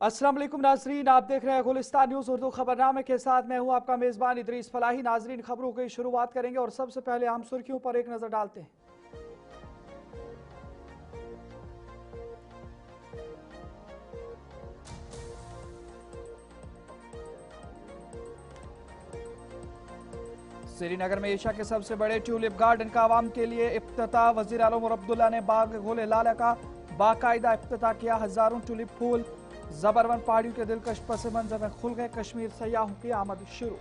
अस्सलाम वालेकुम नाजरीन, आप देख रहे हैं गुलिस्तान न्यूज़ उर्दू खबरनामे के साथ मैं हूं आपका मेज़बान इदरीस फलाही। नाजरीन, खबरों की शुरुआत करेंगे और सबसे पहले हम सुर्खियों पर एक नज़र डालते हैं। श्रीनगर में एशिया के सबसे बड़े ट्यूलिप गार्डन का आवाम के लिए इफ्तिताह। वज़ीर आलम अब्दुल्ला ने बाग गोले लाला का बाकायदा इफ्तिताह किया। हजारों ट्यूलिप फूल जबरवन पहाड़ियों के दिलकश पस मंजर में खुल गए। कश्मीर सयाहों की आमद शुरू।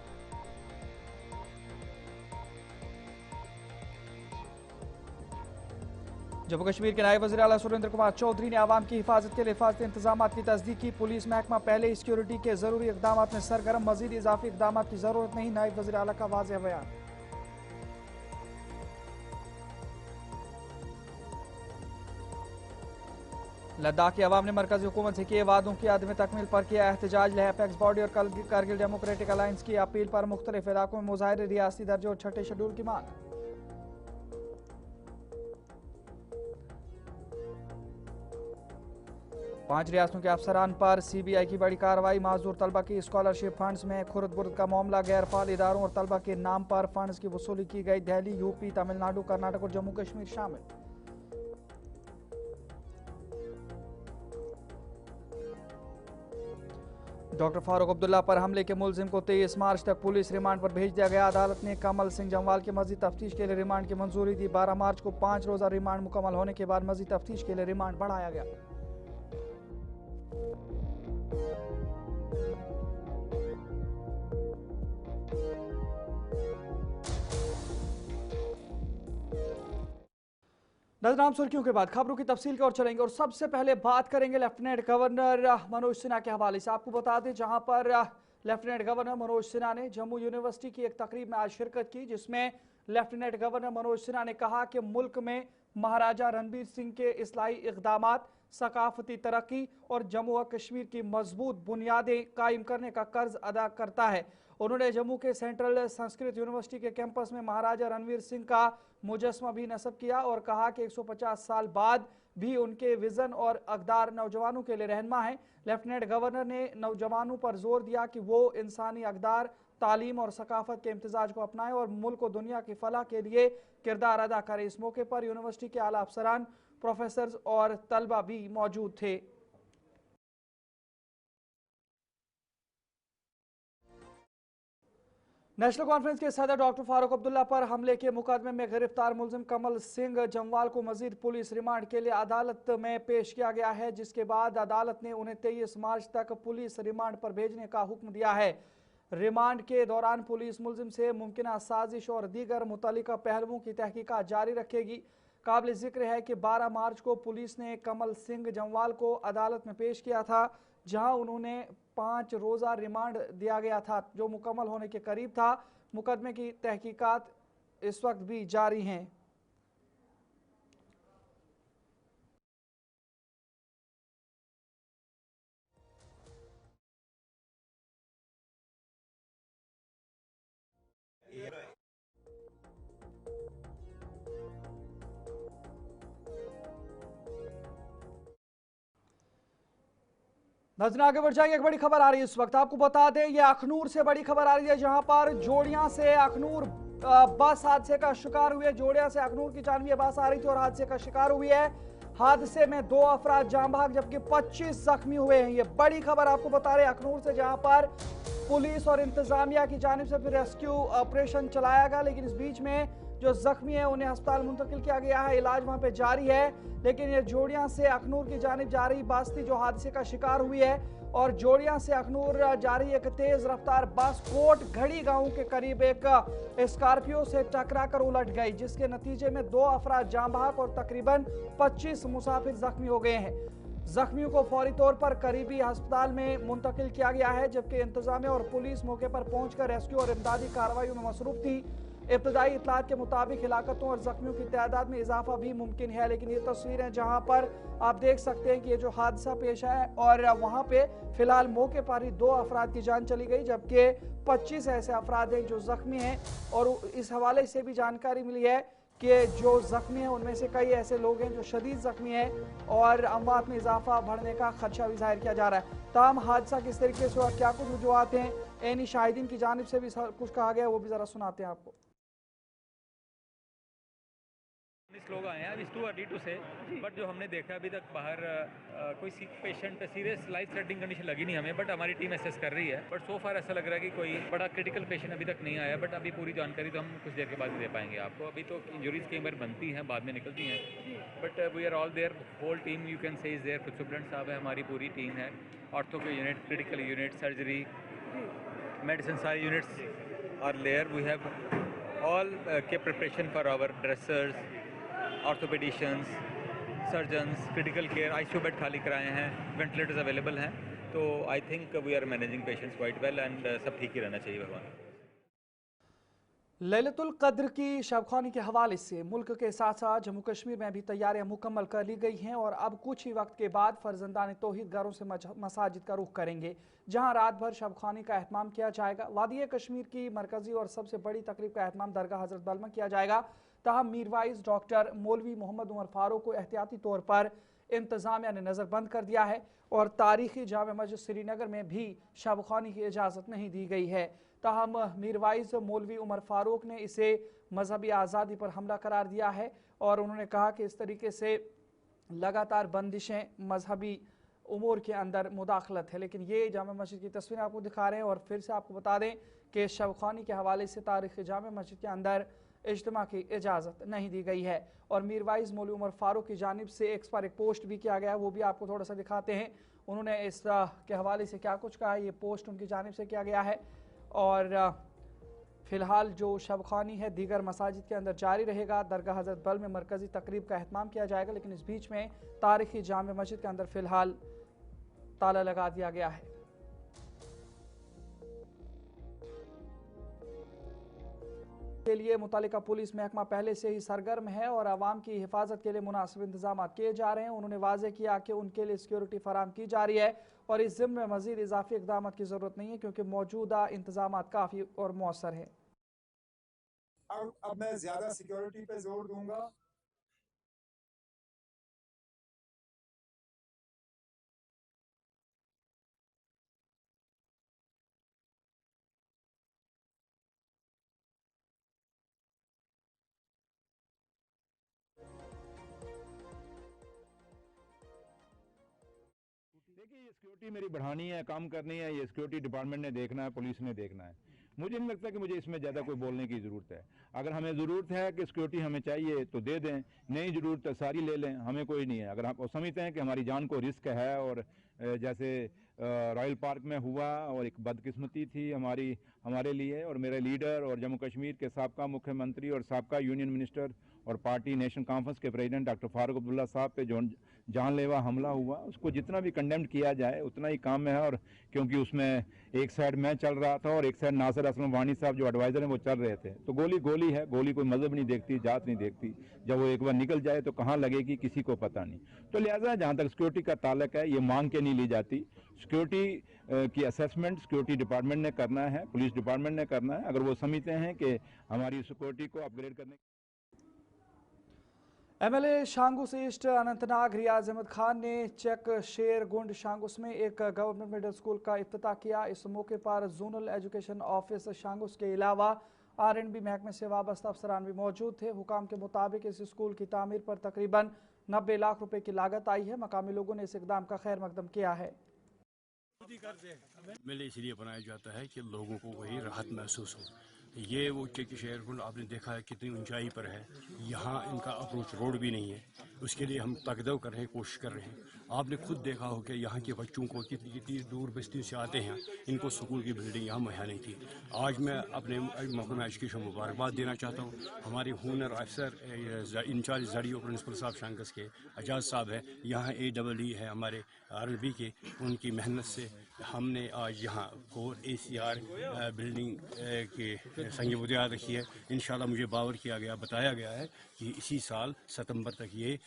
जम्मू कश्मीर के नायब वज़ीर आला सुरेंद्र कुमार चौधरी ने आवाम की हिफाजत के लिए हिफाजती इंतजाम की तस्दीक की। पुलिस महकमा पहले ही सिक्योरिटी के जरूरी इकदाम में सरगर्म, मजीद इजाफी इकदाम की जरूरत नहीं। नायब वज़ीर आला का वाज़ेह बयान। लद्दाख की अवाम ने मरकजी हुकूमत से किए वादों की आदमी तकमील पर किया एहतजाज। लेह अपेक्स बॉडी और कारगिल डेमोक्रेटिक अलायंस की अपील पर मुख्तलिफ इलाकों में मुजाहरे। रियासती दर्जे और छठे शेड्यूल की मांग। पांच रियासतों के अफसरान पर CBI की बड़ी कार्रवाई। माजूर तलबा की स्कॉलरशिप फंड्स में खुर्द बुर्द का मामला। गैर फाल इदारों और तलबा के नाम पर फंड्स की वसूली की गई। दिल्ली, यूपी, तमिलनाडु, कर्नाटक और जम्मू कश्मीर शामिल। डॉक्टर फारूक अब्दुल्ला पर हमले के मुलजिम को 23 मार्च तक पुलिस रिमांड पर भेज दिया गया। अदालत ने कमल सिंह जमवाल की मजीद तफ्तीश के लिए रिमांड की मंजूरी दी। 12 मार्च को 5 रोजा रिमांड मुकम्मल होने के बाद मजीद तफ्तीश के लिए रिमांड बढ़ाया गया। नजराम सुर्खियों के बाद खबरों की तफसील की ओर चलेंगे और सबसे पहले बात करेंगे लेफ्टिनेंट गवर्नर मनोज सिन्हा के हवाले से। आपको बता दें, जहां पर लेफ्टिनेंट गवर्नर मनोज सिन्हा ने जम्मू यूनिवर्सिटी की एक तकरीब में आज शिरकत की, जिसमें लेफ्टिनेंट गवर्नर मनोज सिन्हा ने कहा कि मुल्क में महाराजा रणबीर सिंह के इस्लाही इक़दामात सकाफती तरक्की और जम्मू और कश्मीर की मजबूत बुनियादें कायम करने का कर्ज अदा करता है। उन्होंने जम्मू के सेंट्रल संस्कृत यूनिवर्सिटी के कैंपस में महाराजा रणवीर सिंह का मुजस्मा भी नस्ब किया और कहा कि 150 साल बाद भी उनके विजन और अकदार नौजवानों के लिए रहनुमा हैं। लेफ्टिनेंट गवर्नर ने नौजवानों पर जोर दिया कि वो इंसानी अकदार, तालीम और सकाफत के इम्तिजाज को अपनाएं और मुल्क और दुनिया की फलाह के लिए किरदार अदा करें। इस मौके पर यूनिवर्सिटी के आला अफसरान, प्रोफेसर और तलबा भी मौजूद थे। नेशनल कॉन्फ्रेंस के सदर डॉक्टर फारूक अब्दुल्ला पर हमले के मुकदमे में गिरफ्तार मुलजिम कमल सिंह जमवाल को मजीद पुलिस रिमांड के लिए अदालत में पेश किया गया है, जिसके बाद अदालत ने उन्हें 23 मार्च तक पुलिस रिमांड पर भेजने का हुक्म दिया है। रिमांड के दौरान पुलिस मुलजिम से मुमकिन साजिश और दीगर मुतल्लिका पहलुओं की तहकीकात जारी रखेगी। काबिल जिक्र है कि 12 मार्च को पुलिस ने कमल सिंह जमवाल को अदालत में पेश किया था, जहां उन्होंने 5 रोज़ा रिमांड दिया गया था, जो मुकम्मल होने के करीब था। मुकदमे की तहकीकात इस वक्त भी जारी हैं। नजर आगे बढ़ जाएंगे, एक बड़ी खबर आ रही है इस वक्त। आपको बता दें, ये अखनूर से बड़ी खबर आ रही है, जहां पर जोड़ियां से अखनूर बस हादसे का शिकार हुई है। जोड़ियां से अखनूर की जानवी ये बस आ रही थी और हादसे का शिकार हुई है। हादसे में 2 अफराद जान बहक जबकि 25 जख्मी हुए हैं। ये बड़ी खबर आपको बता रहे अखनूर से, जहां पर पुलिस और इंतजामिया की जानिब से फिर रेस्क्यू ऑपरेशन चलाया गया, लेकिन इस बीच में जो जख्मी है उन्हें अस्पताल मुंतकिल किया गया है। इलाज वहां पे जारी है। लेकिन ये जोड़ियां से अखनूर की जानिब जा रही बस थी जो हादसे का शिकार हुई है और जोड़ियां से अखनूर जा रही एक तेज रफ्तार बस कोट घड़ी गांव के करीब एक स्कॉर्पियो से टकराकर उलट गई, जिसके नतीजे में 2 अफराद जान बहक और तकरीबन 25 मुसाफिर जख्मी हो गए हैं। जख्मियों को फौरी तौर पर करीबी अस्पताल में मुंतकिल किया गया है, जबकि इंतजामिया और पुलिस मौके पर पहुंचकर रेस्क्यू और इमदादी कार्रवाइयों में मसरूफ थी। इब्तदाई इतलात के मुताबिक हिलाकतों और जख्मियों की तादाद में इजाफा भी मुमकिन है, लेकिन ये तस्वीरें जहां पर आप देख सकते हैं कि ये जो हादसा पेश है और वहां पे फिलहाल मौके पर ही 2 अफराद की जान चली गई, जबकि 25 ऐसे अफराद हैं जो जख्मी हैं। और इस हवाले से भी जानकारी मिली है کہ جو زخمی ہیں ان میں سے کئی ایسے لوگ ہیں جو شدید زخمی ہیں اور اموات میں اضافہ بڑھنے کا خدشہ بھی ظاہر کیا جا رہا ہے۔ تاہم حادثہ کس طریقے سے اور کیا کچھ وجوہات ہیں، عینی شاہدین کی جانب سے بھی کچھ کہا گیا، وہ بھی ذرا سناتے ہیں آپ کو۔ لوگ آئے ہیں، اب ٹو ارلی ٹو سے، بٹ جو ہم نے دیکھا ابھی تک باہر کوئی patient serious life threatening condition لگی نہیں ہمیں، بٹ ہماری ٹیم اسیس کر رہی ہے، بٹ سو فار ایسا لگ رہا ہے کہ کوئی بڑا کریٹیکل پیشنٹ ابھی تک نہیں آیا، بٹ ابھی پوری جانکاری تو ہم کچھ دیر کے بعد دے پائیں گے آپ کو۔ ابھی تو انجوریز کئی بار بنتی ہیں، بعد میں نکلتی ہیں، but we are all there, whole team you can say is their, کچھ سپرنٹ صاحب ہے، ہماری پوری ٹیم ہے، آرتھو کے unit, critical unit, surgery, medicine, سارے یونٹس آر لیئر۔ وی ہیو آل کے preparation for our dressers, orthopaedicians, surgeons, critical care, I C U bed خالی کرائے ہیں، وینٹیلیٹرز اویلیبل ہیں، تو I think we are managing patients quite well and سب ٹھیک ہی رہنا چاہیے بھگوان۔ لیلۃ القدر کی شب خوانی کے حوالے سے ملک کے ساتھ ساتھ جموں کشمیر میں بھی تیاریاں مکمل کر لی گئی ہیں اور اب کچھ ہی وقت کے بعد فرزندان توحید گھروں سے مساجد کا رخ کریں گے، جہاں رات بھر شب خوانی کا اہتمام کیا جائے گا۔ وادی کشمیر کی مرکزی اور سب سے بڑی تقریب کا اہتمام درگاہ حضرت بل میں کیا جائے گا، تاہم میروائز ڈاکٹر مولوی محمد عمر فاروق کو احتیاطی طور پر انتظامیہ نے نظر بند کر دیا ہے اور تاریخی جامع مسجد سری نگر میں بھی شب خوانی کی اجازت نہیں دی گئی ہے۔ تاہم میروائز مولوی عمر فاروق نے اسے مذہبی آزادی پر حملہ قرار دیا ہے اور انہوں نے کہا کہ اس طریقے سے لگاتار بندشیں مذہبی امور کے اندر مداخلت ہے۔ لیکن یہ جامع مسجد کی تصویریں آپ کو دکھا رہے ہیں اور پھر سے آپ کو بتا دیں کہ شب خوانی کے حوالے سے تاریخ جامع مسجد کے اندر اجتماع کی اجازت نہیں دی گئی ہے اور میروائز مولوی عمر فاروق کی جانب سے ایک پر ایک پوسٹ بھی کیا گیا ہے، وہ بھی آپ کو تھوڑا سا دکھاتے ہیں انہوں نے اس کے حوالے سے کیا کچھ کہا ہے۔ یہ پوسٹ ان کی جانب سے کیا گیا ہے اور فی الحال جو شب خوانی ہے دیگر مساجد کے اندر جاری رہے گا۔ درگاہ حضرت بل میں مرکزی تقریب کا اہتمام کیا جائے گا، لیکن اس بیچ میں تاریخی جامع مسجد کے اندر فی الحال تالا لگا دیا گیا ہے۔ کے لیے متعلقہ پولیس محکمہ پہلے سے ہی سرگرم ہے اور عوام کی حفاظت کے لیے مناسب انتظامات کیے جا رہے ہیں۔ انہوں نے واضح کیا کہ ان کے لیے سیکیورٹی فراہم کی جا رہی ہے اور اس ضمن میں مزید اضافی اقدامات کی ضرورت نہیں ہے کیونکہ موجودہ انتظامات کافی اور مؤثر ہیں۔ اب میں زیادہ سیکیورٹی پہ زور دوں گا۔ دیکھیے یہ سیکیورٹی میری بڑھانی ہے، کام کرنی ہے، یہ سیکیورٹی ڈپارٹمنٹ نے دیکھنا ہے، پولیس نے دیکھنا ہے۔ مجھے نہیں لگتا کہ مجھے اس میں زیادہ کوئی بولنے کی ضرورت ہے۔ اگر ہمیں ضرورت ہے کہ سیکیورٹی ہمیں چاہیے تو دے دیں، نہیں ضرورت ہے ساری لے لیں، ہمیں کوئی نہیں ہے۔ اگر آپ سمجھتے ہیں کہ ہماری جان کو رسک ہے اور جیسے رائل پارک میں ہوا اور ایک بدقسمتی تھی ہمارے لیے اور میرے لیڈر اور جموں کشمیر کے سابقہ مکھیہ منتری اور سابقہ یونین منسٹر اور پارٹی نیشنل کانفرنس کے پریزیڈنٹ ڈاکٹر فاروق عبداللہ صاحب پہ جو جان لیوا حملہ ہوا، اس کو جتنا بھی کنڈیمڈ کیا جائے اتنا ہی کام میں ہے۔ اور کیونکہ اس میں ایک سائڈ میں چل رہا تھا اور ایک سائڈ ناصر اسلم وانی صاحب جو ایڈوائزر ہیں وہ چل رہے تھے، تو گولی ہے، گولی کوئی مذہب نہیں دیکھتی، جات نہیں دیکھتی، جب وہ ایک بار نکل جائے تو کہاں لگے گی کسی کو پتہ نہیں۔ تو لہٰذا جہاں تک سیکیورٹی کا تعلق ہے یہ مانگ کے نہیں لی جاتی، سیکیورٹی کی اسیسمنٹ سیکیورٹی ڈپارٹمنٹ نے کرنا ہے، پولیس ڈپارٹمنٹ نے کرنا ہے۔ اگر وہ سمجھتے ہیں کہ ہماری سیکیورٹی کو اپ گریڈ کرنے M L A Shangus east Anantnag Riyaz Ahmad Khan نے چیک شیر گنڈ شانگوس میں ایک گورنمنٹ مڈل اسکول کا افتتاح کیا۔ اس موقع پر زونل ایجوکیشن آفس شانگوس کے علاوہ R&B محکمے سے وابستہ افسران بھی موجود تھے۔ حکام کے مطابق اس اسکول کی تعمیر پر تقریباً 90 لاکھ روپے کی لاگت آئی ہے۔ مقامی لوگوں نے اس اقدام کا خیر مقدم کیا ہے۔ اس لیے بنایا جاتا ہے کہ لوگوں کو وہی راحت محسوس ہو۔ یہ وہ چیک شہر گنڈ آپ نے دیکھا ہے کتنی اونچائی پر ہے، یہاں ان کا اپروچ روڈ بھی نہیں ہے، اس کے لیے ہم تقدو کر رہے ہیں، کوشش کر رہے ہیں۔ آپ نے خود دیکھا ہو کہ یہاں کے بچوں کو کتنی دور بستی سے آتے ہیں، ان کو سکول کی بلڈنگ یہاں مہیا نہیں تھی۔ آج میں اپنے محکمہ ایجوکیشن مبارکباد دینا چاہتا ہوں۔ ہمارے ہونر افسر انچارج زڈیو پرنسپل صاحب شانگس کے اعجاز صاحب ہے، یہاں AEE ہے ہمارے R&B کے، ان کی محنت سے ہم نے آج یہاں 4 ACR بلڈنگ کے سنگ بنیاد رکھی ہے۔ انشاءاللہ مجھے باور بتایا گیا ہے کہ اسی سال ستمبر تک یہ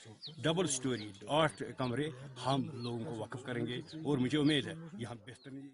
ڈبل سٹوری 8 کمرے ہم لوگوں کو وقف کریں گے اور مجھے امید ہے یہاں بہترین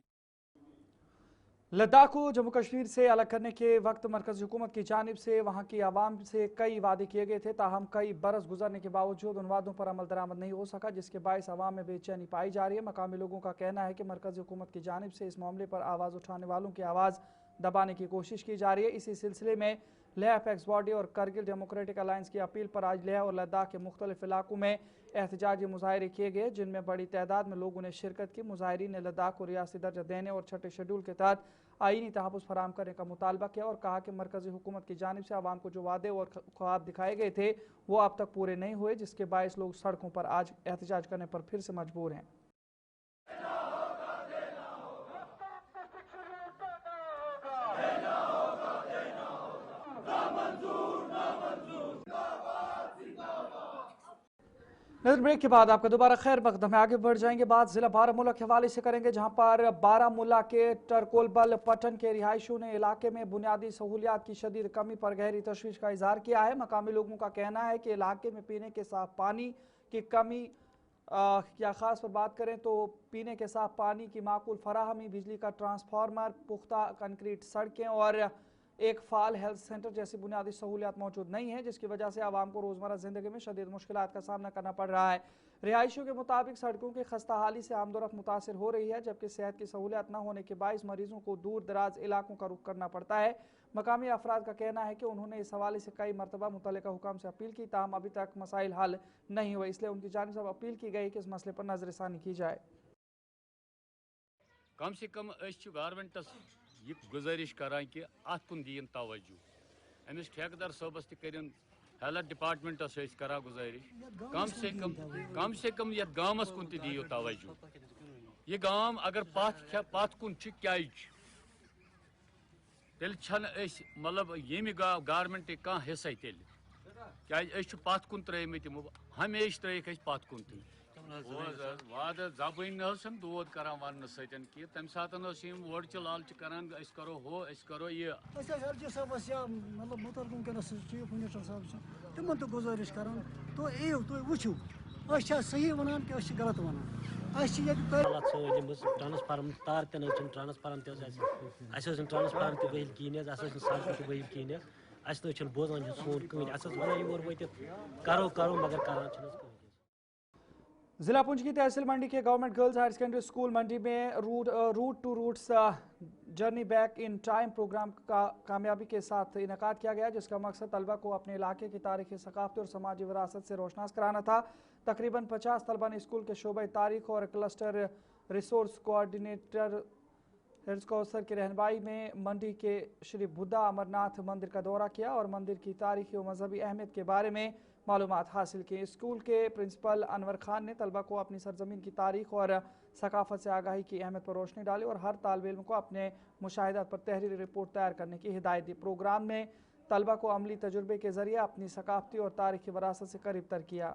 लद्दाख को जम्मू कश्मीर से अलग करने के वक्त मरकज़ी हुकूमत की जानिब से वहाँ की आवाम से कई वादे किए गए थे, ताहम कई बरस गुजरने के बावजूद उन वादों पर अमल दरामद नहीं हो सका, जिसके बायस आवाम में बेचैनी पाई जा रही है। मकामी लोगों का कहना है कि मरकज़ी हुकूमत की जानिब से इस मामले पर आवाज़ उठाने वालों की आवाज़ दबाने की कोशिश की जा रही है। इसी सिलसिले में लेह अपेक्स बॉडी और करगिल डेमोक्रेटिक अलायंस की अपील पर आज लेह और लद्दाख के मुख्तलिफ इलाकों में एहतजाजी मुजाहरे किए गए, जिनमें बड़ी तादाद में लोगों ने शिरकत की। मुजाहरीन ने लद्दाख को रियासती दर्जा देने और छठे शेड्यूल के तहत आईनी तहफ़्फ़ुज़ फराहम करने का मुतालबा किया और कहा कि मरकज़ी हुकूमत की जानिब से आवाम को जो वादे और ख्वाब दिखाए गए थे वो अब तक पूरे नहीं हुए, जिसके बायस लोग सड़कों पर आज एहतजाज करने पर फिर से मजबूर हैं। नजर ब्रेक के बाद आपका दोबारा खैर मकदम है। आगे बढ़ जाएंगे, बात जिला बारामूला के हवाले से करेंगे, जहां पर बारामूला के टरकोलबल पटन के रिहायशियों ने इलाके में बुनियादी सहूलियात की शदीद कमी पर गहरी तशवीश का इजहार किया है। मकामी लोगों का कहना है कि इलाके में पीने के साफ पानी की कमी या ख़ास पर बात करें तो पीने के साफ पानी की माकूल फराहमी, बिजली का ट्रांसफार्मर, पुख्ता कंक्रीट सड़कें और एक फ़ाल हेल्थ सेंटर जैसी बुनियादी सहूलियात मौजूद नहीं है, जिसकी वजह से आवाम को रोज़मर्रा ज़िंदगी में शदीद मुश्किलात का सामना करना पड़ रहा है। रिहायशियों के मुताबिक सड़कों की खस्ता हाली से आमदोरफ्त मुतासर हो रही है, जबकि सेहत की सहूलियात न होने के बायस मरीजों को दूर दराज इलाकों का रुख करना पड़ता है। मकामी अफराद का कहना है कि उन्होंने इस हवाले से कई मरतबा मुतल्लिका हुकाम से अपील की, ताहम अभी तक मसाइल हल नहीं हुए, इसलिए उनकी जानिब से अपील की गई कि इस मसले पर नजरसानी की जाए। कम से कम गवर्नमेंटस ये गुजारिश करान कि अत कुन दीन तवज्जो, अमिस ठेकेदार सबस तन हेल्थ डिपार्टमेंटस करा गुजारिश कम से कम ये गामस कुन दियो तवज्जो। ये गाम अगर पथ कुन क्या तेल मतलब ये गवर्नमेंट कह हिस्सा तेल क्या पथ कुन त्रमित हमेशा त्रिक पथ कुन वाद जबान दोद कर वन सतन कि तम सात वोड़ लालच कर करो हो करो ये मतलब मुतलक वनकस चीफ मिनिस्टर साहब तिमन तो गुजारिश कर तो यू तुम वो सही वन कि गलत वन ट्रांसफार्म तार तन ट्रांसफार्म ट्रांसफार्म तहल कहें सड़क तह बहल कहें बोजान सोन कहें वन योर वो करो करो मगर करान। जिला पुंछ की तहसील मंडी के government girls higher secondary school Mandi में root to roots journey back in time programme का कामयाबी के साथ इनेकाद किया गया, जिसका मकसद तलबा को अपने इलाके की तारीखी, सकाफती और समाजी विरासत से रोशनास कराना था। तकरीबन 50 तलबा ने स्कूल के शोबे तारीख और क्लस्टर रिसोर्स कोऑर्डिनेटर हिर्ज कौसर की रहनुमाई में मंडी के श्री बुद्धा अमरनाथ मंदिर का दौरा किया और मंदिर की तारीखी और मजहबी अहमियत के बारे में मालूमात हासिल की। स्कूल के प्रिंसिपल अनवर खान ने तलबा को अपनी सरजमीन की तारीख और सकाफत से आगाही की अहमियत पर रोशनी डाली और हर तालिब इल्म को अपने मुशाहिदात पर तहरीरी रिपोर्ट तैयार करने की हिदायत दी। प्रोग्राम में तलबा को अमली तजुर्बे के जरिए अपनी सकाफती और तारीखी विरासत से करीब तर किया।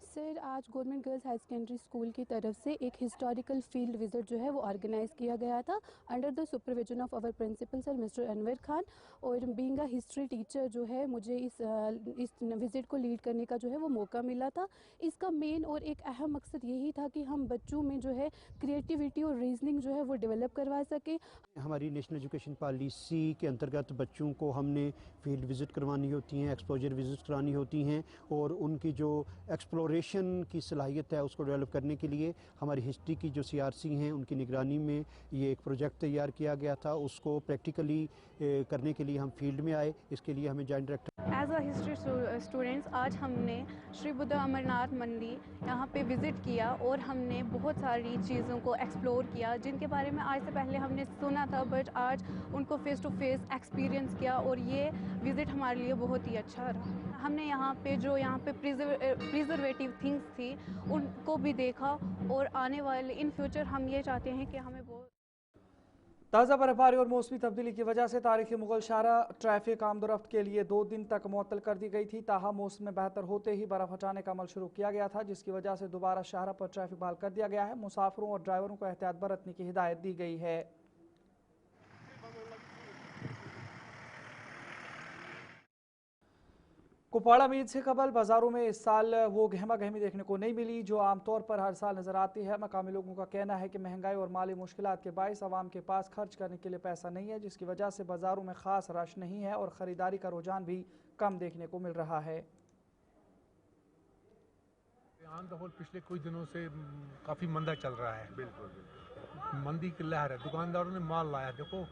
सर, आज government girls high secondary school की तरफ से एक हिस्टोरिकल फील्ड विजिट जो है वो ऑर्गेनाइज़ किया गया था under the supervision of our principal sir mister Anwar Khan. और बीइंग अ हिस्ट्री टीचर जो है मुझे इस विज़िट को लीड करने का जो है वो मौका मिला था। इसका मेन और एक अहम मकसद यही था कि हम बच्चों में जो है क्रिएटिविटी और रीजनिंग जो है वो डेवलप करवा सकें। हमारी नेशनल एजुकेशन पॉलिसी के अंतर्गत बच्चों को हमने फील्ड विज़िट करवानी होती हैं, एक्सपोजर विज़िट करानी होती हैं और उनकी जो एक्सप्लोरेशन की सलाहियत है उसको डेवलप करने के लिए हमारी हिस्ट्री की जो CRC हैं उनकी निगरानी में ये एक प्रोजेक्ट तैयार किया गया था। उसको प्रैक्टिकली करने के लिए हम फील्ड में आए, इसके लिए हमें joint director as a history students आज हमने श्री बुद्धा अमरनाथ मंडी यहाँ पे विज़िट किया और हमने बहुत सारी चीज़ों को एक्सप्लोर किया जिनके बारे में आज से पहले हमने सुना था, बट आज उनको फेस टू फेस एक्सपीरियंस किया और ये विज़िट हमारे लिए बहुत ही अच्छा रहा। हमने यहाँ पे प्रिजर्वेटिव थिंग्स थी उनको भी देखा और आने वाले इन फ्यूचर हम ये चाहते हैं कि हमें बहुत ताज़ा बर्फबारी और मौसमी तब्दीली की वजह से तारीखी मुगल शाहरा ट्रैफिक आमदोरफ्त के लिए 2 दिन तक मुअत्तल कर दी गई थी। ताहम मौसम में बेहतर होते ही बर्फ़ हटाने का अमल शुरू किया गया था, जिसकी वजह से दोबारा शाहरा पर ट्रैफिक बहाल कर दिया गया है। मुसाफिरों और ड्राइवरों को एहतियात बरतने की हिदायत दी गई है। कुपवाड़ा में ईद से कबल बाज़ारों में इस साल वो गहमा गहमी देखने को नहीं मिली जो आमतौर पर हर साल नज़र आती है। मकामी लोगों का कहना है कि महंगाई और माली मुश्किलात के बाइस आवाम के पास खर्च करने के लिए पैसा नहीं है, जिसकी वजह से बाज़ारों में ख़ास रश नहीं है और ख़रीदारी का रुझान भी कम देखने को मिल रहा है। ऑन द होल पिछले कुछ दिनों से काफ़ी मंदा चल रहा है। बिल्कुल मंदी की लहर है। दुकानदारों ने माल लाया, देखो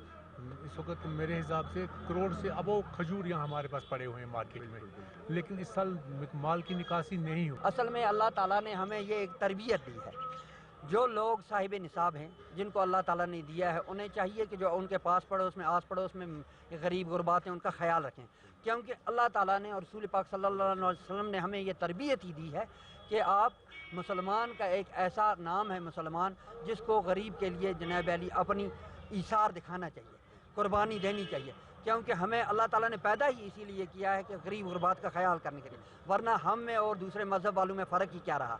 इस वक्त मेरे हिसाब से करोड़ से अबो खजूर यहाँ हमारे पास पड़े हुए हैं मार्केट में, लेकिन इस साल माल की निकासी नहीं हुई। असल में अल्लाह ताला ने हमें ये एक तरबियत दी है। जो लोग साहिब निसाब हैं, जिनको अल्लाह ताला ने दिया है, उन्हें चाहिए कि जो उनके पास पड़ोस में आस पड़ोस में गरीब गुरबात हैं उनका ख्याल रखें, क्योंकि अल्लाह ताला ने और रसूल पाक सल्लल्लाहु अलैहि वसल्लम ने हमें ये तरबियत ही दी है कि आप मुसलमान का एक ऐसा नाम है मुसलमान जिसको गरीब के लिए जनाब अली अपनी ईसार दिखाना चाहिए, कुर्बानी देनी चाहिए, क्योंकि हमें अल्लाह ताला ने पैदा ही इसीलिए किया है कि गरीब गुरबात का ख्याल करने के लिए, वरना हम में और दूसरे मज़हब वालों में फ़र्क ही क्या रहा।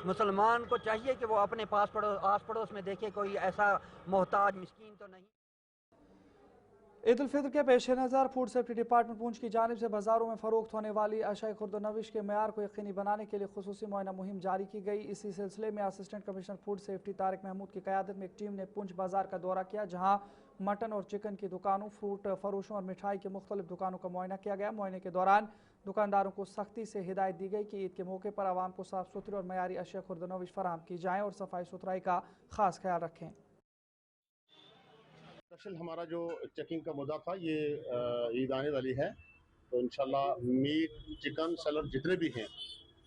मुसलमान को चाहिए कि वो अपने आस पड़ोस में देखे कोई ऐसा मोहताज मिस्कीन तो नहीं। ईद उल फितर के पेश नज़र फूड सेफ्टी डिपार्टमेंट पूंछ की जानिब से बाज़ारों में फ़रोख्त होने वाली अशाए खुर्दनविश के मैार को यकीनी बनाने के लिए खुसूसी मुआयना मुहिम जारी की गई। इसी सिलसिले में assistant commissioner food safety Tariq Mahmood की क़यादत में एक टीम ने पूंछ बाज़ार का दौरा किया, जहाँ मटन और चिकन की दुकानों, फ्रूट फरोशों और मिठाई की मुख्तलिफ दुकानों का मुआयना किया गया। मुआयने के दौरान दुकानदारों को सख्ती से हिदायत दी गई कि ईद के मौके पर आवाम को साफ़ सुथरी और मयारी अशिया खुर्दनविश फराहम की जाएँ और सफाई सुथराई का ख़ास ख्याल रखें। दरअसल हमारा जो चेकिंग का मुद्दा था, ये ईद आने वाली है, तो इंशाल्लाह मीट, चिकन, सैलड जितने भी हैं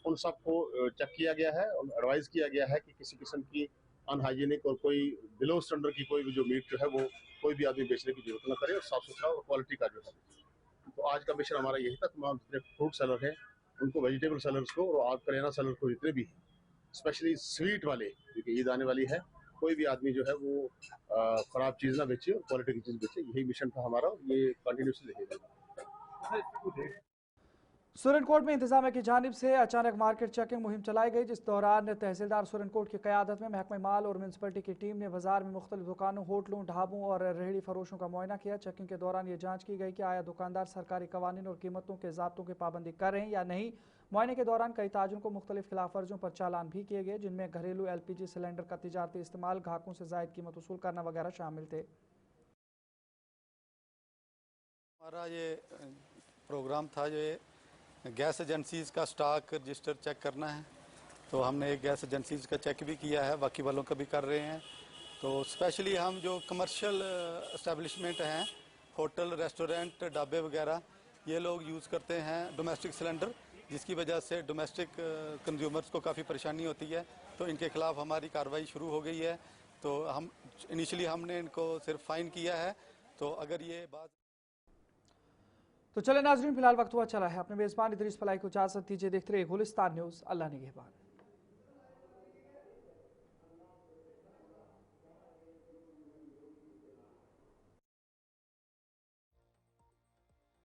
उन सबको चेक किया गया है और एडवाइज़ किया गया है कि किसी किस्म की अनहाइजीनिक और कोई बिलो स्टैंडर्ड की कोई भी जो मीट जो है वो कोई भी आदमी बेचने की जरूरत न करे और साफ़ सुथरा और क्वालिटी का जो है। तो आज का मिशन हमारा यही था, तमाम जितने फ्रूट सेलर हैं उनको, वेजिटेबल सेलर्स को और आग करेना सेलर को जितने भी हैं, स्पेशली स्वीट वाले, क्योंकि ईद आने वाली है, कोई भी आदमी जो है वो ख़राब चीज़ ना बेचे और क्वालिटी की चीज़ बेचे। यही मिशन था हमारा और ये कंटिन्यूसली रहेगा। सुरनकोट में इंतजामिया की जानिब से अचानक मार्केट चेकिंग मुहिम चलाई गई, जिस दौरान तहसीलदार सुरनकोट की क़यादत में महकमा माल और म्यूनसिपलिटी की टीम ने बाजार में मुख्तलिफ दुकानों, होटलों, ढाबों और रेहड़ी फरोशों का मुआयना किया। चेकिंग के दौरान ये जाँच की गई कि आया दुकानदार सरकारी कवानीन और कीमतों के ज़ाब्तों की पाबंदी कर रहे हैं या नहीं। मुआयने के दौरान कई ताजरों को मुख्तलिफ खिलाफ वर्जियों पर चालान भी किए गए, जिनमें घरेलू LPG सिलेंडर का तिजारती इस्तेमाल, ग्राहकों से ज़ायद कीमत वसूल करना वगैरह शामिल थे। हमारा ये प्रोग्राम था, जो गैस एजेंसीज़ का स्टॉक रजिस्टर चेक करना है, तो हमने एक गैस एजेंसीज़ का चेक भी किया है, बाकी वालों का भी कर रहे हैं। तो स्पेशली हम जो कमर्शियल एस्टेब्लिशमेंट हैं, होटल, रेस्टोरेंट, ढाबे वगैरह, ये लोग यूज़ करते हैं डोमेस्टिक सिलेंडर, जिसकी वजह से डोमेस्टिक कंज्यूमर्स को काफ़ी परेशानी होती है, तो इनके खिलाफ हमारी कार्रवाई शुरू हो गई है। तो हम इनिशियली हमने इनको सिर्फ फ़ाइन किया है, तो अगर ये बात तो चले नाज़रीन, फिलहाल वक्त हुआ चला है। अपने मेज़बान इदरीस फलाई को इजाज़त दीजिए। देखते रहिए गुलिस्तान न्यूज़। अल्लाह निगहबान।